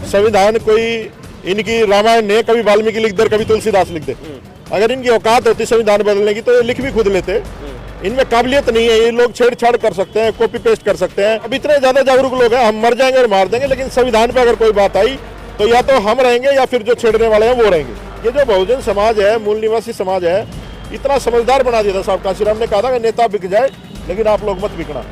संविधान कोई इनकी रामायण नहीं है, कभी वाल्मीकि लिख दे, कभी तुलसीदास लिख दे। अगर इनकी औकात होती संविधान बदलने की तो ये लिख भी खुद लेते। इनमें काबिलियत नहीं है, ये लोग छेड़छाड़ कर सकते हैं, कॉपी पेस्ट कर सकते हैं। अब इतने ज्यादा जागरूक लोग हैं, हम मर जाएंगे और मार देंगे, लेकिन संविधान पे अगर कोई बात आई तो या तो हम रहेंगे या फिर जो छेड़ने वाले हैं वो रहेंगे। ये जो बहुजन समाज है, मूल निवासी समाज है, इतना समझदार बना दिया था साहब काशीराम ने, कहा था कि नेता बिक जाए लेकिन आप लोग मत बिकना।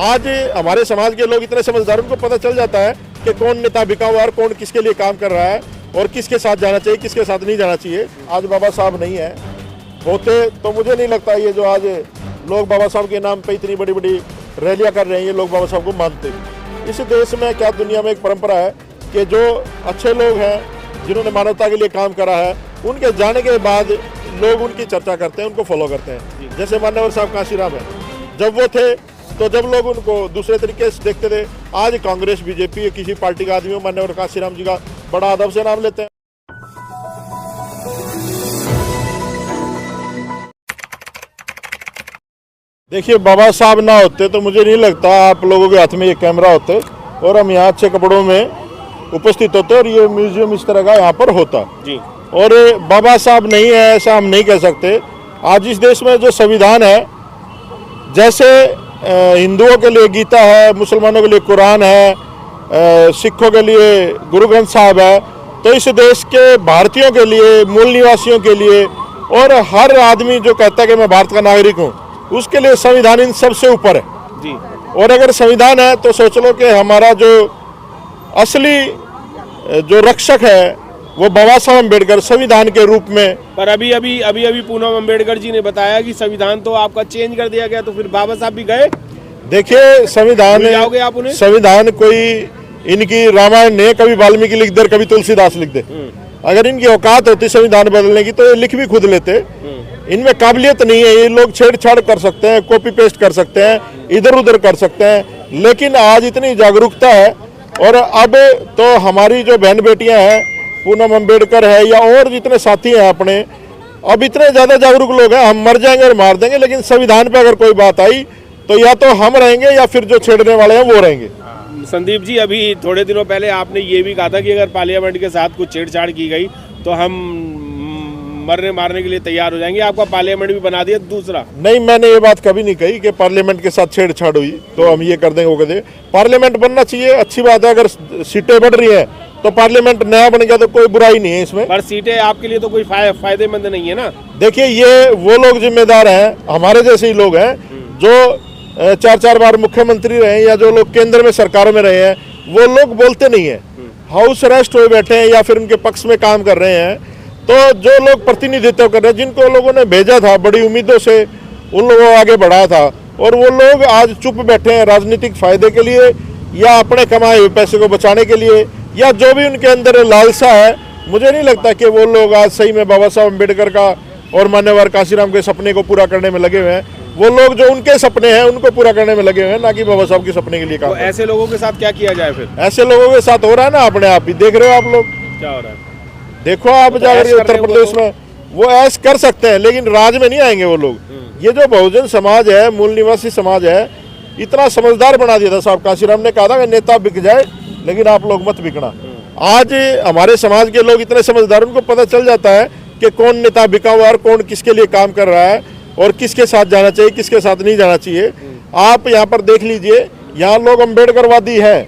आज हमारे समाज के लोग इतने समझदार, उनको पता चल जाता है कि कौन नेता बिका हुआ और कौन किसके लिए काम कर रहा है और किसके साथ जाना चाहिए, किसके साथ नहीं जाना चाहिए। आज बाबा साहब नहीं है, होते तो मुझे नहीं लगता ये जो आज लोग बाबा साहब के नाम पे इतनी बड़ी बड़ी रैलियां कर रहे हैं, ये लोग बाबा साहब को मानते। इस देश में क्या दुनिया में एक परंपरा है कि जो अच्छे लोग हैं, जिन्होंने मानवता के लिए काम करा है, उनके जाने के बाद लोग उनकी चर्चा करते हैं, उनको फॉलो करते हैं। जैसे मान्यवर साहब काशीराम है, जब वो थे तो जब लोग उनको दूसरे तरीके से देखते थे, आज कांग्रेस बीजेपी किसी पार्टी का आदमी मान्यवर काशीराम जी का बड़ा अदब से नाम लेते हैं। देखिए, बाबा साहब ना होते तो मुझे नहीं लगता आप लोगों के हाथ में ये कैमरा होते और हम यहाँ अच्छे कपड़ों में उपस्थित होते और ये म्यूजियम इस तरह का यहाँ पर होता जी। और बाबा साहब नहीं है ऐसा हम नहीं कह सकते। आज इस देश में जो संविधान है, जैसे हिंदुओं के लिए गीता है, मुसलमानों के लिए कुरान है, सिखों के लिए गुरु ग्रंथ साहब है, तो इस देश के भारतीयों के लिए, मूल निवासियों के लिए और हर आदमी जो कहता है कि मैं भारत का नागरिक हूँ, उसके लिए संविधान इन सबसे ऊपर है जी। और अगर संविधान है तो सोच लो कि हमारा जो असली जो रक्षक है वो बाबा साहब अम्बेडकर संविधान के रूप में। पर अभी पूनम अम्बेडकर जी ने बताया कि संविधान तो आपका चेंज कर दिया गया, तो फिर बाबा साहब भी गए। देखिए, संविधान कोई इनकी रामायण नहीं है, कभी वाल्मीकि लिख दे, कभी तुलसीदास लिख दे। अगर इनकी औकात होती संविधान बदलने की तो ये लिख भी खुद लेते। इनमें काबिलियत नहीं है, ये लोग छेड़छाड़ कर सकते हैं, कॉपी पेस्ट कर सकते हैं, इधर उधर कर सकते हैं, लेकिन आज इतनी जागरूकता है। और अब तो हमारी जो बहन बेटियां हैं, पूनम अम्बेडकर है या और जितने साथी हैं अपने, अब इतने ज्यादा जागरूक लोग हैं, हम मर जाएंगे और मार देंगे, लेकिन संविधान पे अगर कोई बात आई तो या तो हम रहेंगे या फिर जो छेड़ने वाले हैं वो रहेंगे। संदीप जी, अभी थोड़े दिनों पहले आपने ये भी कहा था कि अगर पार्लियामेंट के साथ कुछ छेड़छाड़ की गई तो हम मरने मारने के लिए तैयार हो जाएंगे। आपका पार्लियामेंट भी बना दिया दूसरा। नहीं, मैंने ये बात कभी नहीं कही कि पार्लियामेंट के साथ छेड़छाड़ हुई तो हम ये कर देंगे, वो कर देंगे। पार्लियामेंट बनना चाहिए, अच्छी बात है। अगर सीटें बढ़ रही है तो पार्लियामेंट नया बन गया तो कोई बुराई नहीं है इसमें। पर सीटें आपके लिए तो कोई फायदेमंद नहीं है ना। देखिए, ये वो लोग जिम्मेदार हैं, हमारे जैसे ही लोग हैं जो 4-4 बार मुख्यमंत्री रहे या जो लोग केंद्र में सरकारों में रहे हैं, वो लोग बोलते नहीं है, हाउस अरेस्ट हुए बैठे हैं या फिर उनके पक्ष में काम कर रहे हैं। तो जो लोग प्रतिनिधित्व कर रहे हैं, जिनको लोगों ने भेजा था बड़ी उम्मीदों से, उन लोगों को आगे बढ़ाया था, और वो लोग आज चुप बैठे हैं राजनीतिक फायदे के लिए या अपने कमाए हुए पैसे को बचाने के लिए, या जो भी उनके अंदर लालसा है। मुझे नहीं लगता कि वो लोग आज सही में बाबा साहब अम्बेडकर का और मान्यवर काशीराम के सपने को पूरा करने में लगे हुए हैं। वो लोग जो उनके सपने हैं उनको पूरा करने में लगे हुए हैं, ना कि बाबा साहब के सपने के लिए काम। तो ऐसे लोगों के साथ क्या किया जाए फिर? ऐसे लोगों के साथ हो रहा है ना, अपने आप ही देख रहे हो आप लोग क्या हो रहा है। देखो आप तो जाकर उत्तर प्रदेश में वो ऐश कर सकते हैं, लेकिन राज में नहीं आएंगे वो लोग। ये जो बहुजन समाज है, मूल निवासी समाज है, इतना समझदार बना दिया था साहब काशीराम ने, कहा था कि नेता बिक जाए लेकिन आप लोग मत बिकना। आज हमारे समाज के लोग इतने समझदार, उनको पता चल जाता है कि कौन नेता बिका हुआ और कौन किसके लिए काम कर रहा है और किसके साथ जाना चाहिए, किसके साथ नहीं जाना चाहिए। आप यहाँ पर देख लीजिए, यहाँ लोग अम्बेडकरवादी है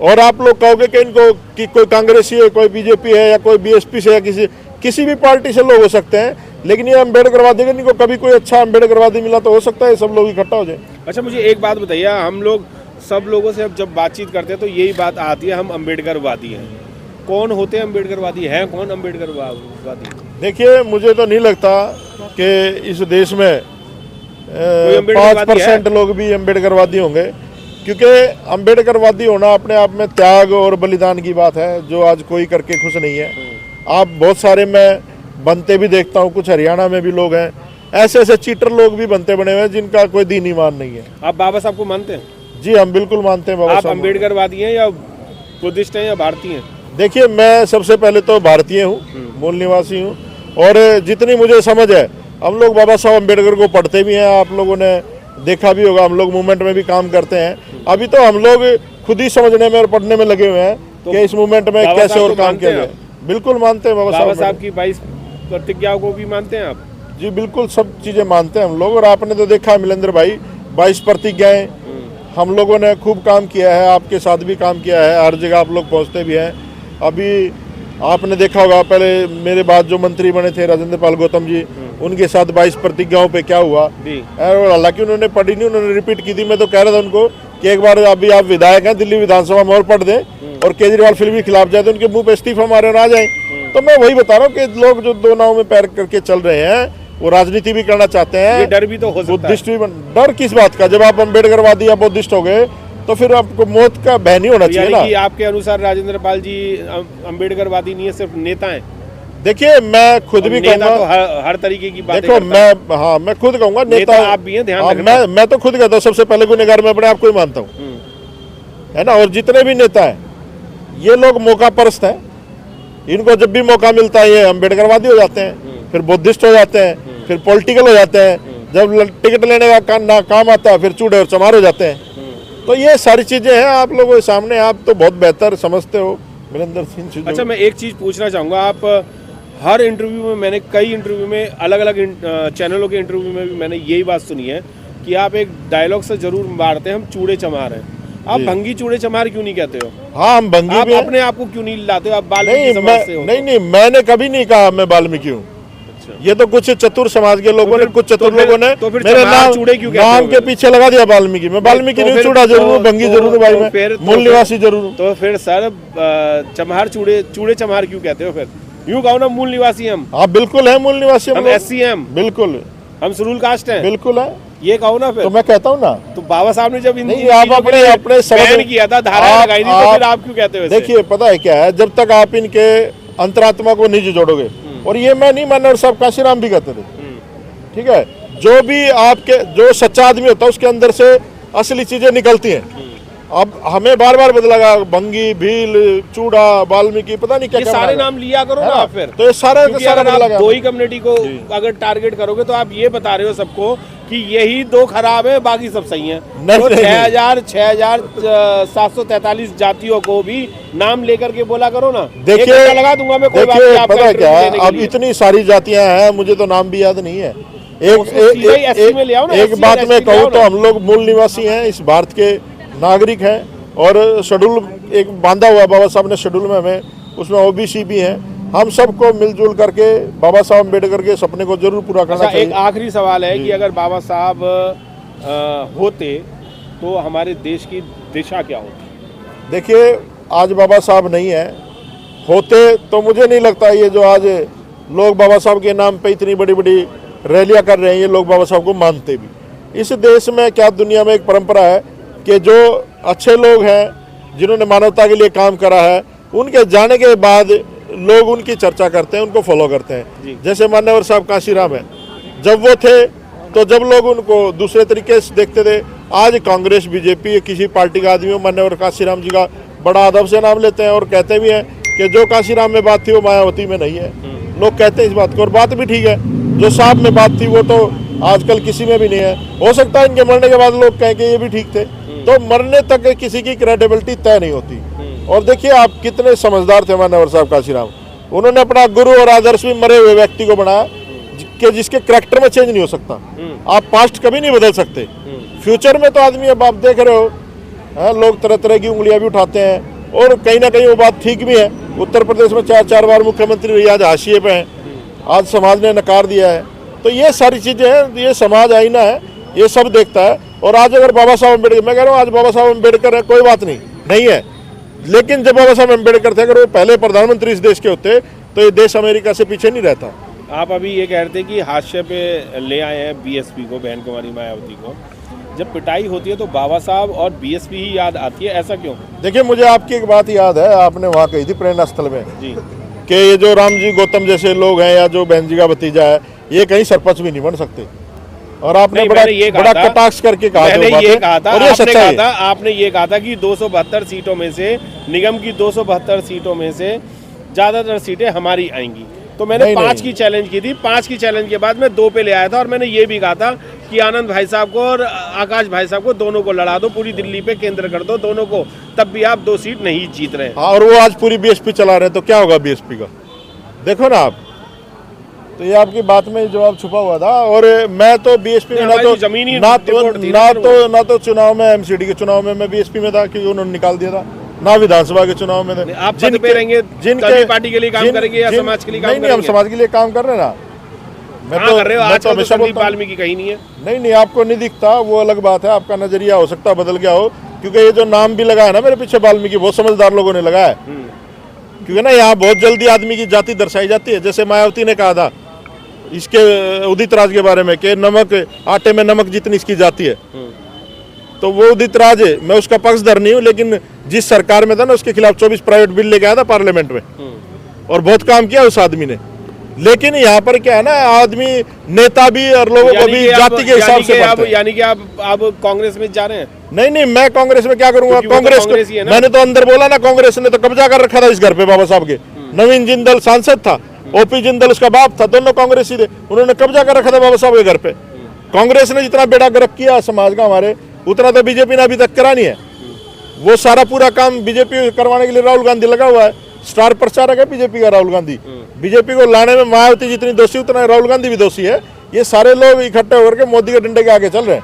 और आप लोग कहोगे कि इनको कि कोई कांग्रेसी है, कोई बीजेपी है या कोई बीएसपी से या किसी भी पार्टी से लोग हो सकते हैं, लेकिन ये अम्बेडकरवादी, इनको कभी कोई अच्छा अम्बेडकरवादी मिला तो हो सकता है सब लोग इकट्ठा हो जाए। अच्छा, मुझे एक बात बताइए, हम लोग सब लोगों से जब बातचीत करते हैं तो यही बात आती है, हम अम्बेडकरवादी हैं। कौन होते हैं अम्बेडकरवादी, हैं कौन अम्बेडकरवादी? देखिए, मुझे तो नहीं लगता कि इस देश में 5% लोग भी अम्बेडकरवादी होंगे, क्योंकि अम्बेडकरवादी होना अपने आप में त्याग और बलिदान की बात है, जो आज कोई करके खुश नहीं है। आप बहुत सारे मैं बनते भी देखता हूँ, कुछ हरियाणा में भी लोग हैं, ऐसे चीटर लोग भी बनते बने हुए हैं जिनका कोई दीन ईमान नहीं है। आप बाबा साहब को मानते हैं? जी, हम बिल्कुल मानते हैं बाबा साहब। आप अम्बेडकरवादी हैं या बुद्धिस्ट हैं या भारतीय हैं? देखिए, मैं सबसे पहले तो भारतीय हूँ, मूल निवासी हूँ, और जितनी मुझे समझ है हम लोग बाबा साहब अम्बेडकर को पढ़ते भी हैं, आप लोगों ने देखा भी होगा, हम लोग मूवमेंट में भी काम करते हैं। अभी तो हम लोग खुद ही समझने में और पढ़ने में लगे हुए हैं कि इस मूवमेंट में बाबा कैसे साहब और को काम मानते किया हैं जाए। बिल्कुल मानते हैं बाबा बाबा साहब साहब की 22 प्रतिज्ञाओं को भी मानते हैं आप? जी बिल्कुल, सब चीजें मानते हैं हम लोग। और आपने तो देखा मिलेंद्र भाई, 22 प्रतिज्ञाएं हम लोगों ने खूब काम किया है, आपके साथ भी काम किया है, हर जगह आप लोग पहुंचते भी हैं। अभी आपने देखा होगा पहले मेरे बाद जो मंत्री बने थे राजेंद्र पाल गौतम जी, उनके साथ 22 प्रतिज्ञाओं पे क्या हुआ। और हालांकि उन्होंने पढ़ी नहीं, उन्होंने रिपीट की थी। मैं तो कह रहा था उनको कि एक बार अभी आप विधायक हैं दिल्ली विधानसभा में और पढ़ दें, और केजरीवाल फिर भी खिलाफ जाए तो उनके मुंह पे इस्तीफा मारे और आ जाए। तो मैं वही बता रहा हूँ कि लोग जो दो नाव में पैर करके चल रहे हैं, वो राजनीति भी करना चाहते हैं। ये डर भी तो हो सकता है। बुद्धिस्ट भी डर किस बात का? जब आप अम्बेडकरवादी या बुद्धिस्ट हो गए तो फिर आपको मौत का भय नहीं होना चाहिए ना। यानी कि आपके अनुसार राजेंद्र पाल जी अम्बेडकरवादी नहीं है, सिर्फ नेता हैं? देखिए मैं खुद भी नेता कहूंगा, तो हर तरीके की बातें देखो करता है। मैं खुद कहूंगा नेता आप भी हैं, ध्यान रखना। मैं तो खुद कहता हूँ, सबसे पहले गुनहगार मैं अपने आप को ही मानता हूँ, है ना। और जितने भी नेता हैं ये लोग मौका परस्त हैं। इनको जब भी मौका मिलता है ये अम्बेडकरवादी हो जाते हैं, फिर बुद्धिस्ट हो जाते हैं, फिर पॉलिटिकल हो जाते हैं। जब टिकट लेने का काम आता है फिर चूड़े और चमार हो जाते हैं। तो ये सारी चीजें हैं आप लोगों के सामने, आप तो बहुत बेहतर समझते हो मिलेंद्र सिंह। अच्छा, मैं एक चीज पूछना चाहूंगा, आप हर इंटरव्यू में, मैंने कई इंटरव्यू में, अलग अलग चैनलों के इंटरव्यू में भी मैंने यही बात सुनी है कि आप एक डायलॉग से जरूर मारते हैं, हम चूड़े चमार हैं। आप भंगी चूड़े चमार क्यों नहीं कहते हो? हाँ, हम भंगी आप भी अपने आप को क्यों नहीं लाते हो? आप वाल्मीकि समाज से हो? नहीं, मैंने कभी नहीं कहा मैं वाल्मीकि हूँ। ये तो कुछ चतुर समाज के लोगों ने, कुछ चतुर लोगों ने मेरे नाम के पीछे लगा दिया वाल्मीकि। मैं वाल्मीकि नहीं, चूड़ा जरूर, भंगी जरूर भाई, मैं मूल निवासी जरूर। तो फिर सर चमार चूड़े चमार क्यों कहते हो? फिर यूं कहो ना, मूल निवासी हम। हाँ बिल्कुल है मूल निवासी हम SC हैं, बिल्कुल हम शेड्यूल कास्ट हैं, बिल्कुल है, ये कहो ना। फिर तो मैं कहता हूँ ना, तो बाबा साहब ने जब इन आप अपने बैन किया था, धारा लगाई थी, तो फिर आप क्यों कहते हो? देखिए पता है क्या है, जब तक आप इनके अंतरात्मा को नहीं जोड़ोगे, और ये मैं नहीं मानना, और सब काशीराम भी कहते थे, ठीक है, जो भी आपके जो सच्चा आदमी होता है उसके अंदर से असली चीजें निकलती हैं। अब हमें बार बार बदला, भंगी, भील, चूड़ा, वाल्मीकि, पता नहीं क्या ये सारे नाम लिया करो ना फिर। तो ये सारा दो ही कम्युनिटी को अगर टारगेट करोगे तो आप ये बता रहे हो सबको कि यही दो खराब है, बाकी सब सही हैं। तो 6,743 जातियों को भी नाम लेकर के बोला करो ना। देखिए लगा दूंगा मैं, कोई बात नहीं। पता है क्या है, अब इतनी सारी जातियां हैं, मुझे तो नाम भी याद नहीं है। एक बात मैं कहूँ तो हम लोग मूल निवासी हैं, इस भारत के नागरिक हैं, और शेड्यूल एक बांधा हुआ बाबा साहब ने शेड्यूल में हमें, उसमें OBC भी हैं। हम सबको मिलजुल करके बाबा साहब अम्बेडकर के सपने को जरूर पूरा करना चाहिए। एक आखिरी सवाल है कि अगर बाबा साहब होते तो हमारे देश की दिशा क्या होती? देखिए आज बाबा साहब नहीं है, होते तो मुझे नहीं लगता ये जो आज लोग बाबा साहब के नाम पे इतनी बड़ी बड़ी रैलियां कर रहे हैं, ये लोग बाबा साहब को मानते भी। इस देश में क्या दुनिया में एक परंपरा है कि जो अच्छे लोग हैं, जिन्होंने मानवता के लिए काम करा है, उनके जाने के बाद लोग उनकी चर्चा करते हैं, उनको फॉलो करते हैं। जैसे मान्यवर साहब काशीराम है, जब वो थे तो जब लोग उनको दूसरे तरीके से देखते थे, आज कांग्रेस, बीजेपी, किसी पार्टी का आदमी हो, मान्यवर काशीराम जी का बड़ा अदब से नाम लेते हैं, और कहते भी हैं कि जो काशीराम में बात थी वो मायावती में नहीं है। लोग कहते हैं इस बात को, और बात भी ठीक है। जो साहब में बात थी वो तो आजकल किसी में भी नहीं है। हो सकता है इनके मरने के बाद लोग कहें कि ये भी ठीक थे। तो मरने तक किसी की क्रेडिबिलिटी तय नहीं होती। और देखिए आप कितने समझदार थे मान्यवर साहब काशीराम, उन्होंने अपना गुरु और आदर्श भी मरे हुए व्यक्ति को बनाया कि जिसके करैक्टर में चेंज नहीं हो सकता। आप पास्ट कभी नहीं बदल सकते, फ्यूचर में तो आदमी, अब आप देख रहे हो लोग तरह तरह की उंगलियां भी उठाते हैं, और कहीं ना कहीं वो बात ठीक भी है। उत्तर प्रदेश में 4 बार मुख्यमंत्री रही, आज हाशिए पे हैं, आज समाज ने नकार दिया है। तो ये सारी चीजें हैं, ये समाज आईना है, ये सब देखता है। और आज अगर बाबा साहब अम्बेडकर, मैं कह रहा हूँ आज बाबा साहब अम्बेडकर है, कोई बात नहीं है, लेकिन जब बाबा साहब अम्बेडकर थे, अगर वो पहले प्रधानमंत्री इस देश के होते तो ये देश अमेरिका से पीछे नहीं रहता। आप अभी ये कह रहे थे कि हाशिए पे ले आए हैं BSP को, बहन कुमारी मायावती को। जब पिटाई होती है तो बाबा साहब और BSP ही याद आती है, ऐसा क्यों? देखिए मुझे आपकी एक बात याद है, आपने वहाँ कही थी प्रेरणा स्थल में जी कि ये जो राम जी गौतम जैसे लोग हैं, या जो बहन जी का भतीजा है, ये कहीं सरपंच भी नहीं बन सकते। और आपने बड़ा कटाक्ष करके कहा, आपने ये कहा था कि 272 सीटों में से, निगम की 272 सीटों में से ज्यादातर सीटें हमारी आएंगी। तो मैंने नहीं, 5 नहीं। की चैलेंज की थी। 5 की चैलेंज के बाद मैं 2 पे ले आया था और मैंने ये भी कहा था कि आनंद भाई साहब को और आकाश भाई साहब को दोनों को लड़ा दो, पूरी दिल्ली पे केंद्र कर दो दोनों को, तब भी आप 2 सीट नहीं जीत रहे हैं। हाँ, और वो आज पूरी बीएसपी चला रहे हैं, तो क्या होगा बीएसपी का? देखो ना आप, तो ये आपकी बात में जवाब छुपा हुआ था। और मैं तो बीएसपी में ना हमारी तो जमीनी ना रिपोर्ट थी ना तो चुनाव में एमसीडी के चुनाव में मैं बीएसपी में था क्योंकि उन्होंने निकाल दिया था, ना विधानसभा के चुनाव में थे। आप पद पे रहेंगे, तभी पार्टी के लिए काम करेंगे या समाज के लिए काम नहीं, हम करेंगे? समाज के लिए काम कर रहे हैं ना। कहाँ कर रहे हो? मैं आज तो हमेशा संदीप बोलता हूँ। वाल्मीकि कहीं नहीं है। नहीं, आपको नहीं दिखता, वो अलग बात है, आपका नजरिया हो सकता बदल गया हो, क्योंकि ये जो नाम भी लगा है ना मेरे पीछे वाल्मीकि, बहुत समझदार लोगों ने लगाया है। क्योंकि ना यहाँ बहुत जल्दी आदमी की जाति दर्शाई जाती है। जैसे मायावती ने कहा था इसके उदित राज के बारे में कि नमक, आटे में नमक जितनी इसकी जाती है, तो वो उदित राज है, मैं उसका पक्षधर नहीं हूँ, लेकिन जिस सरकार में था ना उसके खिलाफ 24 प्राइवेट बिल लेके आया था पार्लियामेंट में, और बहुत काम किया उस आदमी ने। लेकिन यहाँ पर क्या है ना, आदमी नेता भी और लोगों को भी जाति के हिसाब से बढ़ते हैं। यानी कि आप कांग्रेस में जा रहे हैं? नहीं, मैं कांग्रेस में क्या करूंगा? कांग्रेस को मैंने तो अंदर बोला ना, कांग्रेस ने तो कब्जा कर रखा था इस घर पे बाबा साहब के। नवीन जिंदल सांसद था, ओपी जिंदल उसका बाप था, दोनों कांग्रेसी थे, उन्होंने कब्जा कर रखा था बाबा साहब के घर पे। कांग्रेस ने जितना बेड़ा गर्क किया समाज का हमारे, उतना तो बीजेपी ने अभी तक करा नहीं है। वो सारा पूरा काम बीजेपी करवाने के लिए राहुल गांधी लगा हुआ है, स्टार प्रचारक है बीजेपी का राहुल गांधी। बीजेपी को लाने में मायावती जितनी दोषी उतना राहुल गांधी भी दोषी है। ये सारे लोग इकट्ठे होकर के मोदी के डंडे के आगे चल रहे हैं।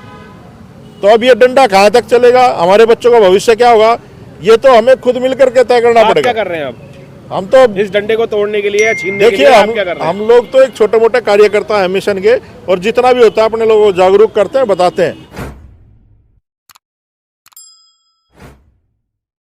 तो अब ये डंडा कहाँ तक चलेगा, हमारे बच्चों का भविष्य क्या होगा, ये तो हमें खुद मिलकर के तय करना पड़ेगा। क्या कर रहे हैं आप? हम तो इस डंडे को तोड़ने के लिए या छीनने के देखिए, लिए आप क्या कर रहे हैं? हम लोग तो एक छोटे मोटे कार्यकर्ता हैं मिशन के, और जितना भी होता है अपने लोगों को जागरूक करते हैं, बताते हैं।